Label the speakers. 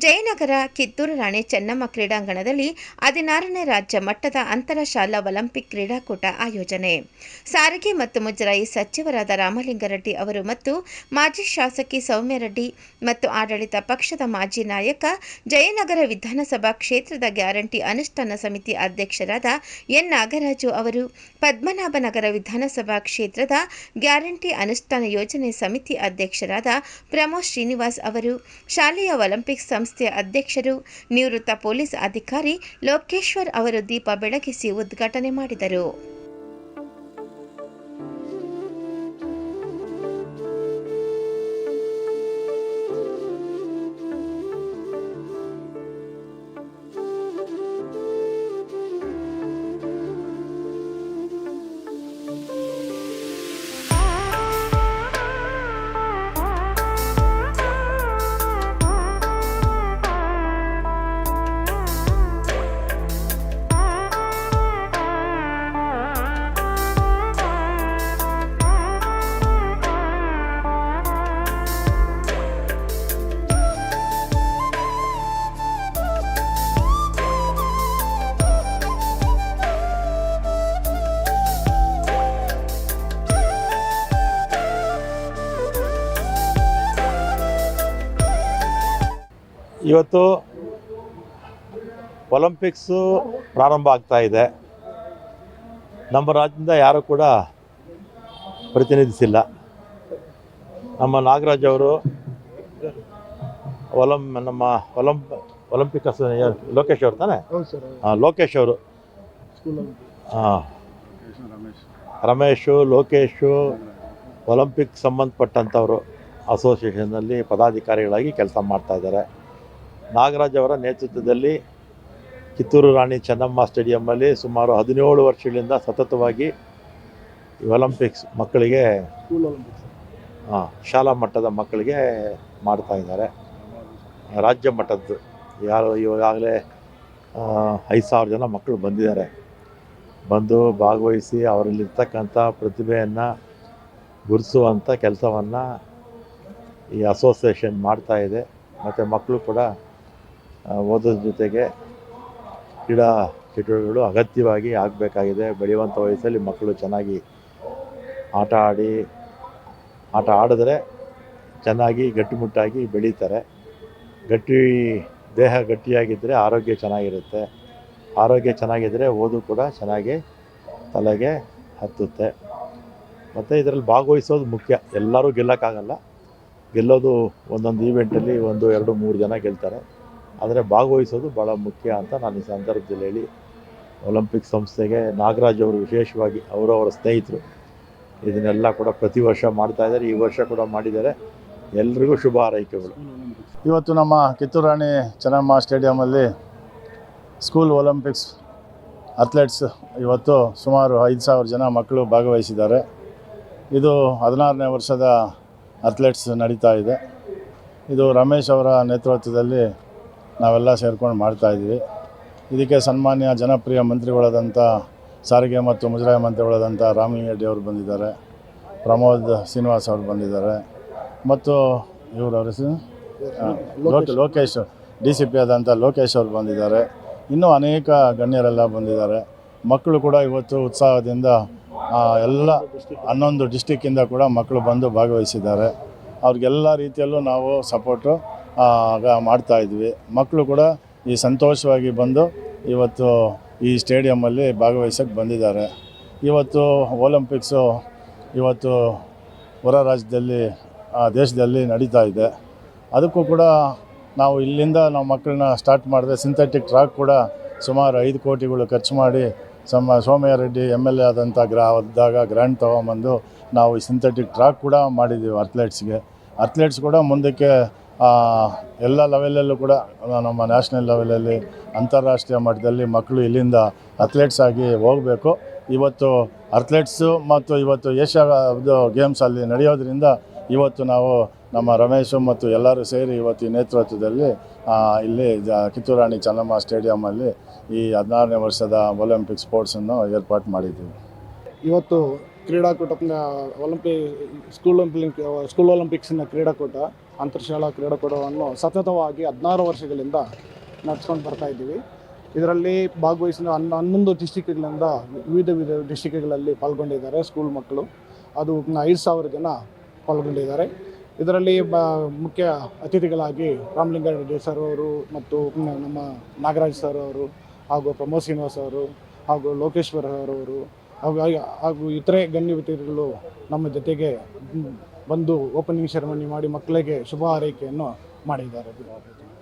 Speaker 1: ಜಯನಗರ ಕಿತ್ತೂರು ರಾಣಿ ಚೆನ್ನಮ್ಮ ಕ್ರೀಡಾಂಗಣದಲ್ಲಿ 16ನೇ ರಾಜ್ಯ ಮಟ್ಟದ ಅಂತರ ಶಾಲಾ ಒಲಿಂಪಿಕ್ ಕ್ರೀಡಾಕೂಟ ಆಯೋಜನೆ. ಸಾರಿಗೆ ಮತ್ತು ಮುಜರಾಯಿ ಸಚಿವರಾದ ರಾಮಲಿಂಗಾರೆಡ್ಡಿ ಅವರು ಮತ್ತು ಮಾಜಿ ಶಾಸಕಿ ಸೌಮ್ಯರೆಡ್ಡಿ ಮತ್ತು ಆಡಳಿತ ಪಕ್ಷದ ಮಾಜಿ ನಾಯಕ, ಜಯನಗರ ವಿಧಾನಸಭಾ ಕ್ಷೇತ್ರದ ಗ್ಯಾರಂಟಿ ಅನುಷ್ಠಾನ ಸಮಿತಿ ಅಧ್ಯಕ್ಷರಾದ ಎನ್ ನಾಗರಾಜು ಅವರು, ಪದ್ಮನಾಭನಗರ ವಿಧಾನಸಭಾ ಕ್ಷೇತ್ರದ ಗ್ಯಾರಂಟಿ ಅನುಷ್ಠಾನ ಯೋಜನೆ ಸಮಿತಿ ಅಧ್ಯಕ್ಷರಾದ ಪ್ರಮೋದ್ ಶ್ರೀನಿವಾಸ್ ಅವರು, ಶಾಲೆಯ ಒಲಿಂಪಿಕ್ಸ್ ಸಂಸ್ಥೆಯ ಅಧ್ಯಕ್ಷರು, ನಿವೃತ್ತ ಪೊಲೀಸ್ ಅಧಿಕಾರಿ ಲೋಕೇಶ್ವರ್ ಅವರು ದೀಪ ಬೆಳಗಿಸಿ ಉದ್ಘಾಟನೆ ಮಾಡಿದರು.
Speaker 2: ಇವತ್ತು ಒಲಿಂಪಿಕ್ಸು ಪ್ರಾರಂಭ ಆಗ್ತಾ ಇದೆ. ನಮ್ಮ ರಾಜ್ಯದಿಂದ ಯಾರೂ ಕೂಡ ಪ್ರತಿನಿಧಿಸಿಲ್ಲ. ನಮ್ಮ ನಾಗರಾಜ್ ಅವರು ನಮ್ಮ ಒಲಿಂಪಿಕ್ ಲೋಕೇಶ್ ಅವರು ತಾನೆ, ಲೋಕೇಶ್ ಅವರು, ರಮೇಶು, ಲೋಕೇಶು ಒಲಿಂಪಿಕ್ ಸಂಬಂಧಪಟ್ಟಂಥವರು ಅಸೋಸಿಯೇಷನ್ನಲ್ಲಿ ಪದಾಧಿಕಾರಿಗಳಾಗಿ ಕೆಲಸ ಮಾಡ್ತಾಯಿದ್ದಾರೆ. ನಾಗರಾಜ್ ಅವರ ನೇತೃತ್ವದಲ್ಲಿ ಕಿತ್ತೂರು ರಾಣಿ ಚೆನ್ನಮ್ಮ ಸ್ಟೇಡಿಯಮ್ಮಲ್ಲಿ ಸುಮಾರು 17 ವರ್ಷಗಳಿಂದ ಸತತವಾಗಿ ಒಲಿಂಪಿಕ್ಸ್ ಮಕ್ಕಳಿಗೆ, ಶಾಲಾ ಮಟ್ಟದ ಮಕ್ಕಳಿಗೆ ಮಾಡ್ತಾಯಿದ್ದಾರೆ. ರಾಜ್ಯ ಮಟ್ಟದ್ದು ಈಗಾಗಲೇ 5,000 ಜನ ಮಕ್ಕಳು ಬಂದು ಭಾಗವಹಿಸಿ ಅವರಲ್ಲಿರ್ತಕ್ಕಂಥ ಪ್ರತಿಭೆಯನ್ನು ಗುರುತಿಸುವಂಥ ಕೆಲಸವನ್ನು ಈ ಅಸೋಸಿಯೇಷನ್ ಮಾಡ್ತಾಯಿದೆ. ಮತ್ತು ಮಕ್ಕಳು ಕೂಡ ಓದೋದ್ರ ಜೊತೆಗೆ ಕ್ರೀಡಾ ಚಟುವಟಿಕೆಗಳು ಅಗತ್ಯವಾಗಿ ಆಗಬೇಕಾಗಿದೆ. ಬೆಳೆಯುವಂಥ ವಯಸ್ಸಲ್ಲಿ ಮಕ್ಕಳು ಚೆನ್ನಾಗಿ ಆಟ ಆಡಿದ್ರೆ ಚೆನ್ನಾಗಿ ಗಟ್ಟಿಮುಟ್ಟಾಗಿ ಬೆಳೀತಾರೆ. ದೇಹ ಗಟ್ಟಿಯಾಗಿದ್ದರೆ ಆರೋಗ್ಯ ಚೆನ್ನಾಗಿರುತ್ತೆ. ಆರೋಗ್ಯ ಚೆನ್ನಾಗಿದ್ದರೆ ಓದು ಕೂಡ ಚೆನ್ನಾಗಿ ತಲೆಗೆ ಹತ್ತುತ್ತೆ. ಮತ್ತು ಇದರಲ್ಲಿ ಭಾಗವಹಿಸೋದು ಮುಖ್ಯ. ಎಲ್ಲರೂ ಗೆಲ್ಲಕ್ಕಾಗಲ್ಲ. ಗೆಲ್ಲೋದು ಒಂದೊಂದು ಈವೆಂಟಲ್ಲಿ 1, 2, 3 ಜನ ಗೆಲ್ತಾರೆ. ಆದರೆ ಭಾಗವಹಿಸೋದು ಭಾಳ ಮುಖ್ಯ ಅಂತ ನಾನು ಈ ಸಂದರ್ಭದಲ್ಲಿ ಹೇಳಿ, ಒಲಿಂಪಿಕ್ ಸಂಸ್ಥೆಗೆ ನಾಗರಾಜ್ ಅವರು ವಿಶೇಷವಾಗಿ ಅವರವರ ಸ್ನೇಹಿತರು ಇದನ್ನೆಲ್ಲ ಕೂಡ ಪ್ರತಿ ವರ್ಷ ಮಾಡ್ತಾಯಿದ್ದಾರೆ. ಈ ವರ್ಷ ಕೂಡ ಮಾಡಿದ್ದಾರೆ. ಎಲ್ರಿಗೂ ಶುಭ ಹಾರೈಕೆಗಳು.
Speaker 3: ಇವತ್ತು ನಮ್ಮ Kittur Rani Chennamma ಸ್ಟೇಡಿಯಮಲ್ಲಿ school Olympics athletes ಇವತ್ತು ಸುಮಾರು 5,000 ಜನ ಮಕ್ಕಳು ಭಾಗವಹಿಸಿದ್ದಾರೆ. ಇದು 16ನೇ ವರ್ಷದ ಅಥ್ಲೆಟ್ಸ್ ನಡೀತಾ ಇದೆ. ಇದು ರಮೇಶ್ ಅವರ ನೇತೃತ್ವದಲ್ಲಿ ನಾವೆಲ್ಲ ಸೇರ್ಕೊಂಡು ಮಾಡ್ತಾಯಿದ್ವಿ. ಇದಕ್ಕೆ ಸನ್ಮಾನ್ಯ ಜನಪ್ರಿಯ ಮಂತ್ರಿಗಳಾದಂಥ ಸಾರಿಗೆ ಮತ್ತು ಮುಜರಾಯಿ ಮಂತ್ರಿಗಳಾದಂಥ ರಾಮಲಿಂಗಾರೆಡ್ಡಿ ಅವರು ಬಂದಿದ್ದಾರೆ, ಪ್ರಮೋದ್ ಶ್ರೀನಿವಾಸ್ ಅವರು ಬಂದಿದ್ದಾರೆ, ಮತ್ತು ಲೋಕೇಶ್ DCP ಆದಂಥ ಲೋಕೇಶ್ ಅವರು ಬಂದಿದ್ದಾರೆ. ಇನ್ನೂ ಅನೇಕ ಗಣ್ಯರೆಲ್ಲ ಬಂದಿದ್ದಾರೆ. ಮಕ್ಕಳು ಕೂಡ ಇವತ್ತು ಉತ್ಸಾಹದಿಂದ ಎಲ್ಲ 11 ಡಿಸ್ಟಿಕ್ಕಿಂದ ಕೂಡ ಮಕ್ಕಳು ಬಂದು ಭಾಗವಹಿಸಿದ್ದಾರೆ. ಅವ್ರಿಗೆಲ್ಲ ರೀತಿಯಲ್ಲೂ ನಾವು ಸಪೋರ್ಟು ಮಾಡ್ತಾಯಿದ್ವಿ. ಮಕ್ಕಳು ಕೂಡ ಈ ಸಂತೋಷವಾಗಿ ಬಂದು ಇವತ್ತು ಈ ಸ್ಟೇಡಿಯಮ್ಮಲ್ಲಿ ಭಾಗವಹಿಸೋಕ್ಕೆ ಬಂದಿದ್ದಾರೆ. ಇವತ್ತು ಒಲಿಂಪಿಕ್ಸು ಇವತ್ತು ಹೊರ ರಾಜ್ಯದಲ್ಲಿ ದೇಶದಲ್ಲಿ ನಡೀತಾ ಇದೆ. ಅದಕ್ಕೂ ಕೂಡ ನಾವು ಇಲ್ಲಿಂದ ನಾವು ಮಕ್ಕಳನ್ನ ಸ್ಟಾರ್ಟ್ ಮಾಡಿದ್ರೆ ಸಿಂಥೆಟಿಕ್ ಟ್ರ್ಯಾಕ್ ಕೂಡ ಸುಮಾರು 5 ಕೋಟಿಗಳು ಖರ್ಚು ಮಾಡಿ ಸೌಮ್ಯರೆಡ್ಡಿ MLA ಆದಂಥ ಗ್ರ್ಯಾಂಟ್ ತೊಗೊಂಬಂದು ನಾವು ಈ ಸಿಂಥೆಟಿಕ್ ಟ್ರ್ಯಾಕ್ ಕೂಡ ಮಾಡಿದ್ದೀವಿ ಅಥ್ಲೆಟ್ಸ್ ಕೂಡ ಮುಂದಕ್ಕೆ ಎಲ್ಲ ಲೆವೆಲಲ್ಲೂ ಕೂಡ ನಮ್ಮ ನ್ಯಾಷನಲ್ ಲೆವೆಲಲ್ಲಿ ಅಂತಾರಾಷ್ಟ್ರೀಯ ಮಟ್ಟದಲ್ಲಿ ಮಕ್ಕಳು ಇಲ್ಲಿಂದ ಅಥ್ಲೆಟ್ಸ್ ಆಗಿ ಹೋಗಬೇಕು. ಇವತ್ತು ಅಥ್ಲೆಟ್ಸು ಮತ್ತು ಇವತ್ತು ಏಷ್ಯಾ ಗೇಮ್ಸಲ್ಲಿ ನಡೆಯೋದ್ರಿಂದ ಇವತ್ತು ನಾವು ನಮ್ಮ ರಮೇಶು ಮತ್ತು ಎಲ್ಲರೂ ಸೇರಿ ಇವತ್ತು ಈ ನೇತೃತ್ವದಲ್ಲಿ ಇಲ್ಲಿ ಕಿತ್ತೂರು ರಾಣಿ ಚೆನ್ನಮ್ಮ ಸ್ಟೇಡಿಯಮಲ್ಲಿ ಈ 16ನೇ ವರ್ಷದ ಒಲಿಂಪಿಕ್ ಸ್ಪೋರ್ಟ್ಸನ್ನು ಏರ್ಪಾటు ಮಾಡಿದ್ದೀವಿ.
Speaker 4: ಇವತ್ತು ಕ್ರೀಡಾಕೂಟ ಸ್ಕೂಲ್ ಒಲಿಂಪಿಕ್ಸ್ನ ಕ್ರೀಡಾಕೂಟ ಅಂತರ್ಶಾಲಾ ಕ್ರೀಡಾಕೂಟವನ್ನು ಸತತವಾಗಿ 16 ವರ್ಷಗಳಿಂದ ನಡೆಸ್ಕೊಂಡು ಬರ್ತಾ ಇದ್ದೀವಿ. ಇದರಲ್ಲಿ ಭಾಗವಹಿಸಿದ 11 ಡಿಸ್ಟಿಕ್ಗಳಿಂದ ವಿವಿಧ ಡಿಸ್ಟಿಕ್ಗಳಲ್ಲಿ ಪಾಲ್ಗೊಂಡಿದ್ದಾರೆ ಸ್ಕೂಲ್ ಮಕ್ಕಳು. ಅದು 5,000 ಜನ ಪಾಲ್ಗೊಂಡಿದ್ದಾರೆ. ಇದರಲ್ಲಿ ಮುಖ್ಯ ಅತಿಥಿಗಳಾಗಿ ರಾಮಲಿಂಗಾರೆಡ್ಡಿ ಸರ್ ಅವರು ಮತ್ತು ನಮ್ಮ ನಾಗರಾಜ್ ಸರ್ ಅವರು ಹಾಗೂ ಪ್ರಮೋದ್ ಶ್ರೀನಿವಾಸ್ ಅವರು ಹಾಗೂ ಲೋಕೇಶ್ವರ್ ಅವರು ಹಾಗೂ ಇತರೆ ಗಣ್ಯ ವ್ಯಕ್ತಿಗಳು ನಮ್ಮ ಜೊತೆಗೆ ಬಂದು ಓಪನಿಂಗ್ ಸೆರೆಮನಿ ಮಾಡಿ ಮಕ್ಕಳಿಗೆ ಶುಭ ಹಾರೈಕೆಯನ್ನು ಮಾಡಿದ್ದಾರೆ.